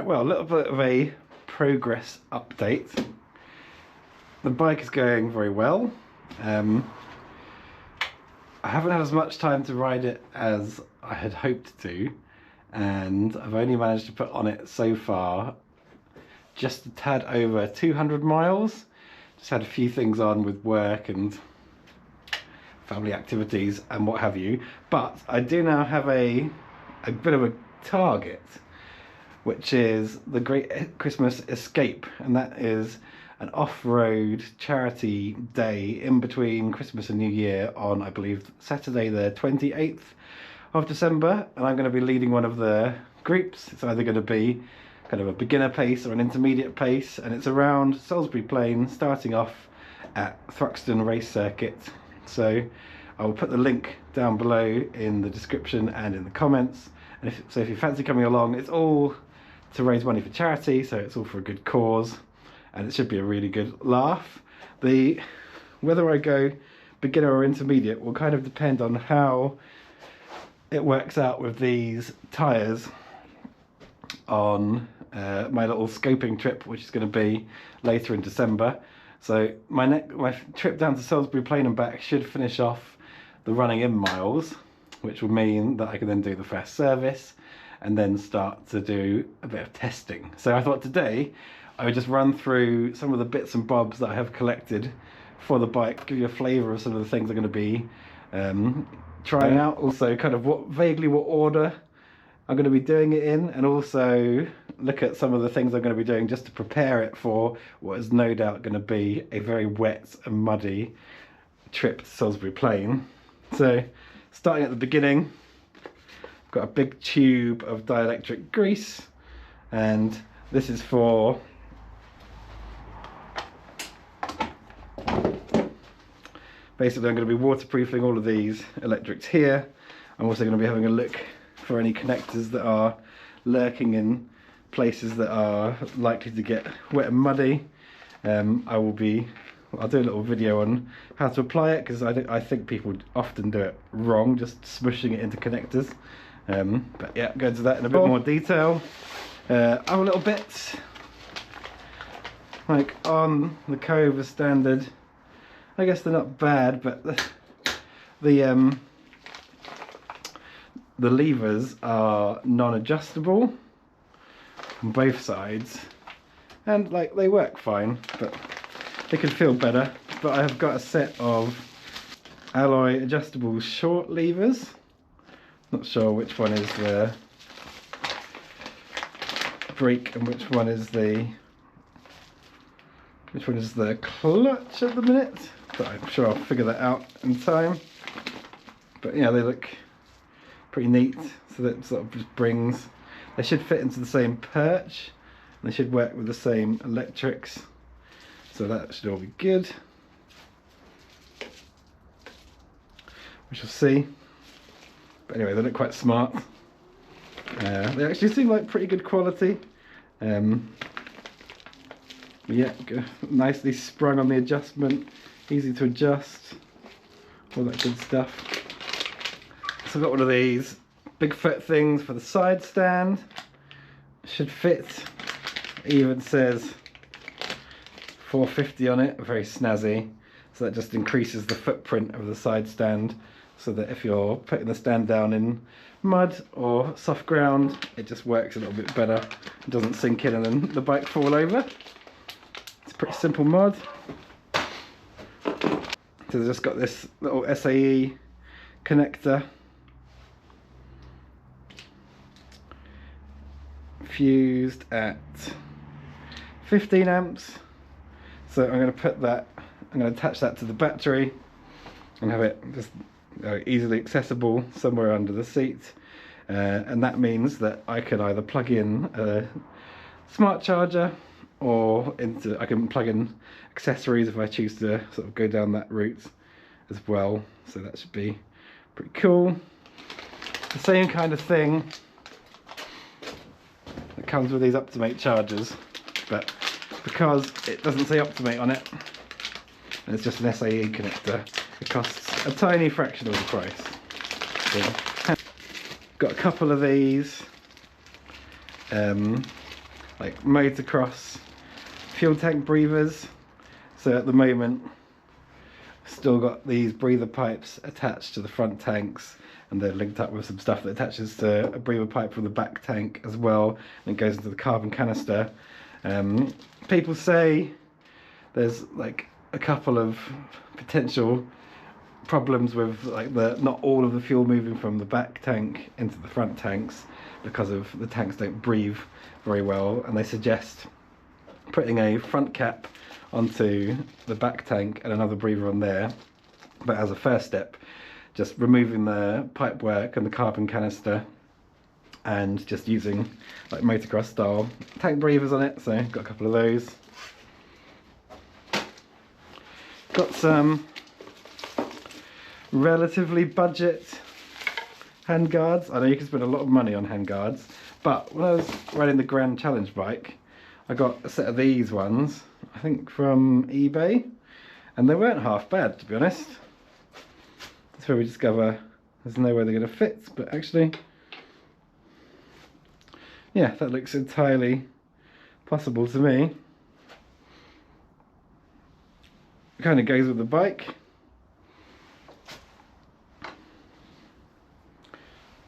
Right, well, a little bit of a progress update. The bike is going very well. I haven't had as much time to ride it as I had hoped to, and I've only managed to put on it so far just a tad over 200 miles. Just had a few things on with work and family activities and what have you, but I do now have a bit of a target, which is the Great Christmas Escape, and that is an off-road charity day in between Christmas and New Year on, I believe, Saturday the 28th of December, and I'm going to be leading one of the groups. It's either going to be kind of a beginner pace or an intermediate pace, and it's around Salisbury Plain, starting off at Thruxton Race Circuit. So I will put the link down below in the description and in the comments, and if you fancy coming along, it's all to raise money for charity, so it's all for a good cause, and it should be a really good laugh. Whether I go beginner or intermediate will kind of depend on how it works out with these tyres on my little scoping trip, which is going to be later in December. So my trip down to Salisbury Plain and back should finish off the running in miles, which will mean that I can then do the fast service and then start to do a bit of testing. So I thought today I would just run through some of the bits and bobs that I have collected for the bike, give you a flavour of some of the things I'm going to be trying out, also kind of vaguely what order I'm going to be doing it in, and also look at some of the things I'm going to be doing just to prepare it for what is no doubt going to be a very wet and muddy trip to Salisbury Plain. So starting at the beginning, got a big tube of dielectric grease, and this is for basically I'm going to be waterproofing all of these electrics here. I'm also going to be having a look for any connectors that are lurking in places that are likely to get wet and muddy. I'll do a little video on how to apply it, because I think people often do it wrong, just smushing it into connectors. But yeah, go into that in a bit more detail. Other little bits, like on the Kove as standard, I guess they're not bad, but the levers are non-adjustable on both sides, and like they work fine, but they could feel better. But I have got a set of alloy adjustable short levers. Not sure which one is the brake and which one is the clutch at the minute, but I'm sure I'll figure that out in time. But yeah, they look pretty neat, so that sort of just brings, they should fit into the same perch, and they should work with the same electrics, so that should all be good. We shall see. But anyway, they look quite smart. They actually seem like pretty good quality. Yeah, nicely sprung on the adjustment, easy to adjust, all that good stuff. So I've got one of these big foot things for the side stand. Should fit. It even says 450 on it, very snazzy. So that just increases the footprint of the side stand, so that if you're putting the stand down in mud or soft ground, it just works a little bit better. It doesn't sink in and then the bike fall over. It's a pretty simple mod. So they've just got this little SAE connector, fused at 15 amps. So I'm going to attach that to the battery and have it just easily accessible somewhere under the seat, and that means that I can either plug in a smart charger, or I can plug in accessories if I choose to sort of go down that route as well. So that should be pretty cool. The same kind of thing that comes with these Optimate chargers, but because it doesn't say Optimate on it, and it's just an SAE connector, it costs a tiny fraction of the price. So, got a couple of these like motocross fuel tank breathers. So at the moment, still got these breather pipes attached to the front tanks, and they're linked up with some stuff that attaches to a breather pipe from the back tank as well, and it goes into the carbon canister. People say there's like a couple of potential problems with like not all of the fuel moving from the back tank into the front tanks, because of the tanks don't breathe very well, and they suggest putting a front cap onto the back tank and another breather on there, but as a first step just removing the pipe work and the carbon canister and just using like motocross style tank breathers on it. So got a couple of those. Got some relatively budget hand guards. I know you can spend a lot of money on hand guards, but when I was riding the Grand Challenge bike, I got a set of these ones, I think from eBay, and they weren't half bad, to be honest. That's where we discover there's no way they're going to fit, but actually, yeah, that looks entirely possible to me. It kind of goes with the bike.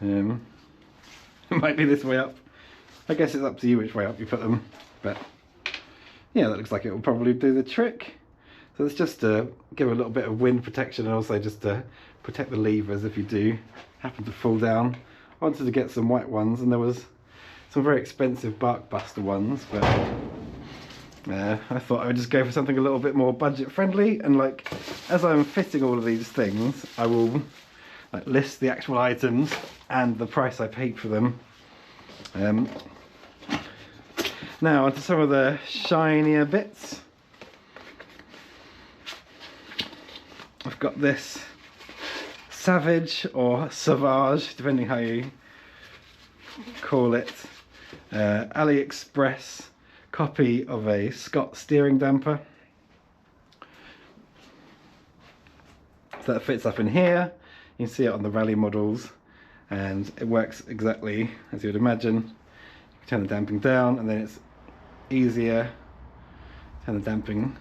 It might be this way up. I guess it's up to you which way up you put them, but yeah, that looks like it will probably do the trick. So it's just to give a little bit of wind protection, and also just to protect the levers if you do happen to fall down. I wanted to get some white ones, and there was some very expensive bark buster ones, but I thought I would just go for something a little bit more budget friendly. And like, as I'm fitting all of these things, I will like list the actual items and the price I paid for them. Now onto some of the shinier bits. I've got this Savage or Sauvage, depending how you call it, AliExpress copy of a Scott steering damper. So that fits up in here. You can see it on the rally models, and it works exactly as you would imagine. You can turn the damping down, and then it's easier. Turn the damping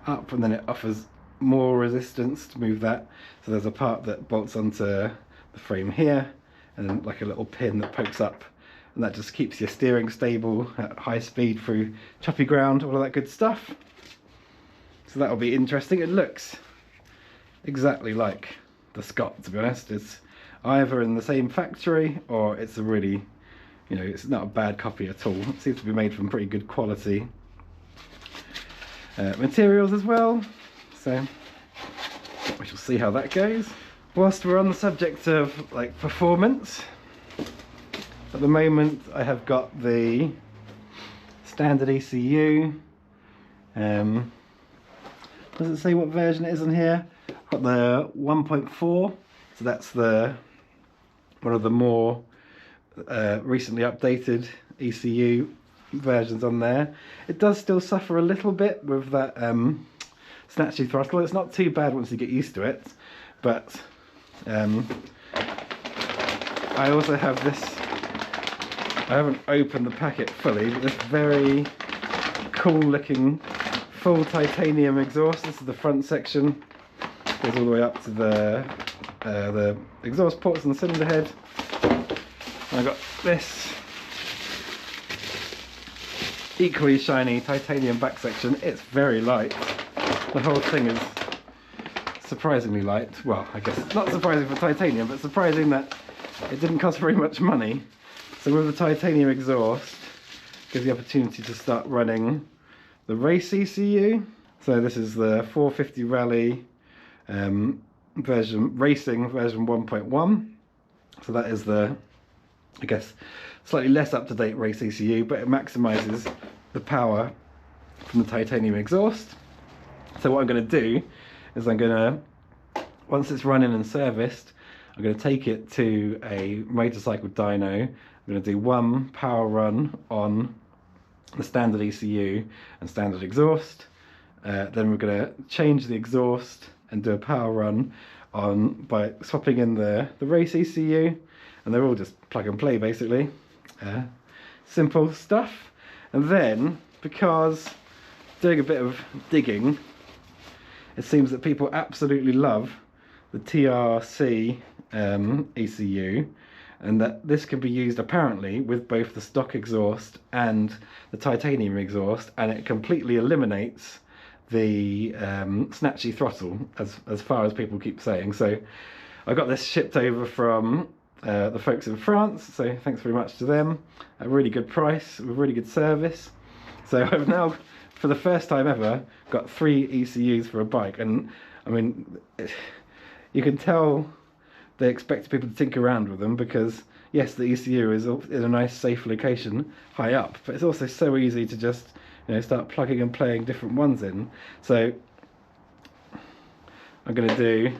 up, and then it offers more resistance to move that. So there's a part that bolts onto the frame here, and then like a little pin that pokes up, and that just keeps your steering stable at high speed through choppy ground, all of that good stuff. So that'll be interesting. It looks exactly like the Scott, to be honest. It's either in the same factory, or it's a really, you know, it's not a bad copy at all. It seems to be made from pretty good quality materials as well, so we shall see how that goes. Whilst we're on the subject of like performance, at the moment I have got the standard ECU. Does it say what version it is on here? Got the 1.4, so that's the one of the more recently updated ECU versions on there. It does still suffer a little bit with that snatchy throttle. It's not too bad once you get used to it, but I also have this, I haven't opened the packet fully, but this very cool looking full titanium exhaust. This is the front section, goes all the way up to the exhaust ports and the cylinder head. And I've got this equally shiny titanium back section. It's very light. The whole thing is surprisingly light. Well, I guess not surprising for titanium, but surprising that it didn't cost very much money. So with the titanium exhaust, it gives the opportunity to start running the race ECU. So this is the 450 Rally version, racing version 1.1. So that is the, I guess, slightly less up-to-date race ECU, but it maximizes the power from the titanium exhaust. So what I'm going to do is I'm going to, once it's running and serviced, I'm going to take it to a Motorcycle Dyno. I'm going to do one power run on the standard ECU and standard exhaust. Then we're going to change the exhaust and do a power run on by swapping in the race ECU, and they're all just plug and play basically. Simple stuff. And then, because doing a bit of digging, it seems that people absolutely love the TRC ECU, and that this can be used apparently with both the stock exhaust and the titanium exhaust, and it completely eliminates the snatchy throttle, as far as people keep saying. So I got this shipped over from the folks in France, so thanks very much to them. A really good price with really good service. So I've now, for the first time ever, got 3 ECUs for a bike, and I mean, you can tell they expect people to tinker around with them, because yes, the ECU is in a nice safe location high up, but it's also so easy to just, you know, start plugging and playing different ones in. So I'm going to do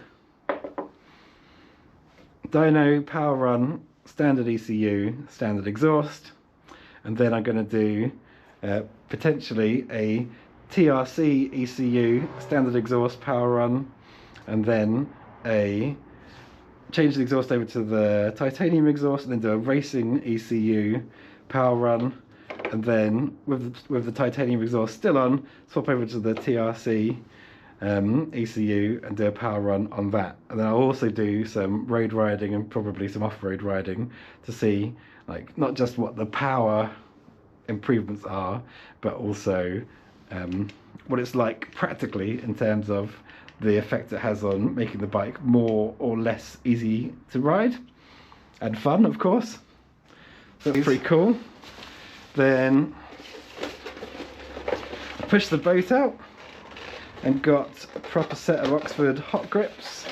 dyno, power run, standard ECU, standard exhaust, and then I'm going to do potentially a TRC ECU, standard exhaust, power run, and then change the exhaust over to the titanium exhaust, and then do a racing ECU, power run, and then with the titanium exhaust still on, swap over to the TRC ECU and do a power run on that. And then I'll also do some road riding and probably some off-road riding to see, like, not just what the power improvements are, but also what it's like practically in terms of the effect it has on making the bike more or less easy to ride, and fun, of course. So that's pretty cool. Then I pushed the boat out and got a proper set of Oxford hot grips.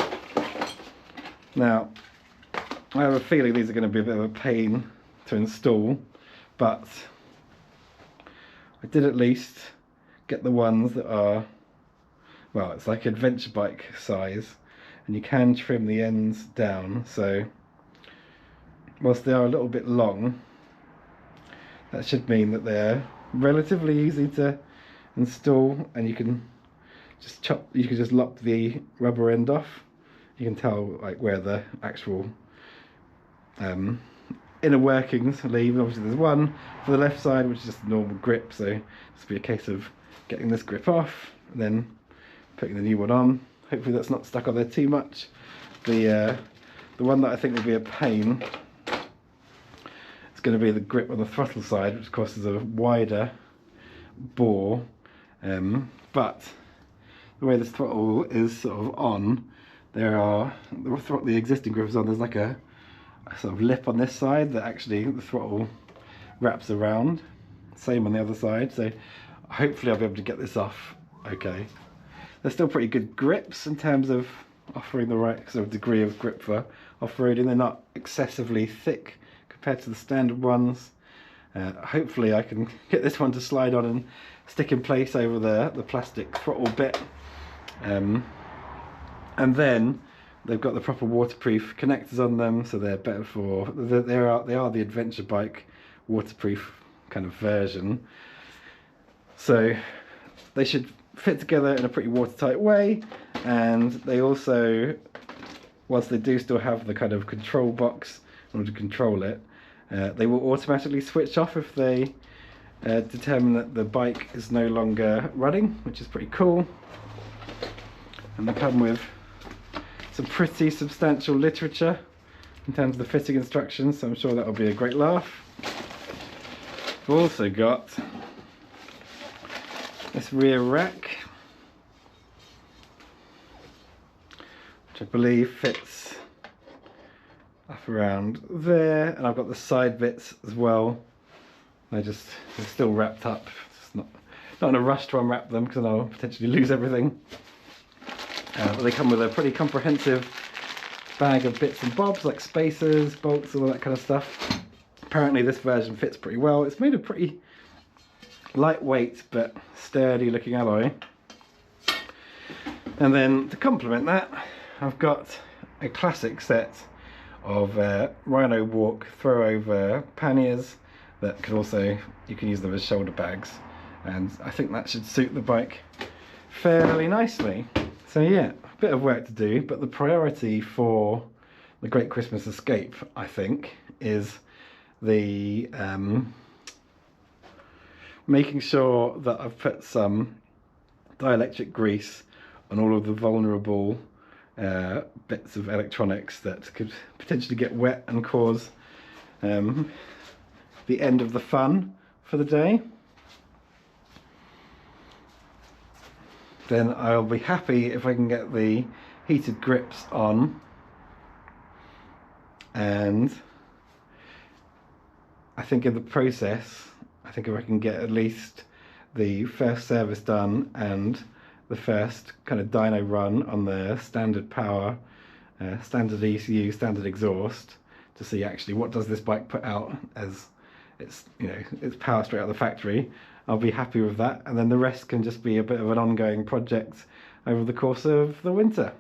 Now, I have a feeling these are going to be a bit of a pain to install, but I did at least get the ones that are, well, it's like adventure bike size, and you can trim the ends down, so whilst they are a little bit long, that should mean that they're relatively easy to install, and you can just lop the rubber end off. You can tell like where the actual inner workings leave. Obviously there's one for the left side which is just a normal grip, so just be a case of getting this grip off and then putting the new one on. Hopefully that's not stuck on there too much. The one that I think will be a pain is going to be the grip on the throttle side, which of course is a wider bore, but the way this throttle is sort of on, the existing grip is on, there's like a sort of lip on this side that actually the throttle wraps around. Same on the other side, so hopefully I'll be able to get this off okay. They're still pretty good grips in terms of offering the right sort of degree of grip for off-roading. They're not excessively thick compared to the standard ones. Hopefully I can get this one to slide on and stick in place over the plastic throttle bit. And then they've got the proper waterproof connectors on them, so they're better for, they are the adventure bike waterproof kind of version. So they should fit together in a pretty watertight way, and they also, whilst they do still have the kind of control box in order to control it, they will automatically switch off if they determine that the bike is no longer running, which is pretty cool. And they come with some pretty substantial literature in terms of the fitting instructions, so I'm sure that'll be a great laugh. We've also got this rear rack, which I believe fits up around there, and I've got the side bits as well. They're still wrapped up. It's not in a rush to unwrap them because I'll potentially lose everything. But they come with a pretty comprehensive bag of bits and bobs like spacers, bolts, all that kind of stuff. Apparently this version fits pretty well. It's made of pretty lightweight but sturdy looking alloy. And then to complement that, I've got a classic set of Rhino Walk throw over panniers that can also, you can use them as shoulder bags, and I think that should suit the bike fairly nicely. So yeah, a bit of work to do, but the priority for the Great Christmas Escape, I think, is the making sure that I've put some dielectric grease on all of the vulnerable bits of electronics that could potentially get wet and cause the end of the fun for the day. Then I'll be happy if I can get the heated grips on, and I think in the process, I think if I can get at least the first service done and the first kind of dyno run on the standard power, standard ECU, standard exhaust, to see actually what does this bike put out as its, you know, its power straight out of the factory, I'll be happy with that, and then the rest can just be a bit of an ongoing project over the course of the winter.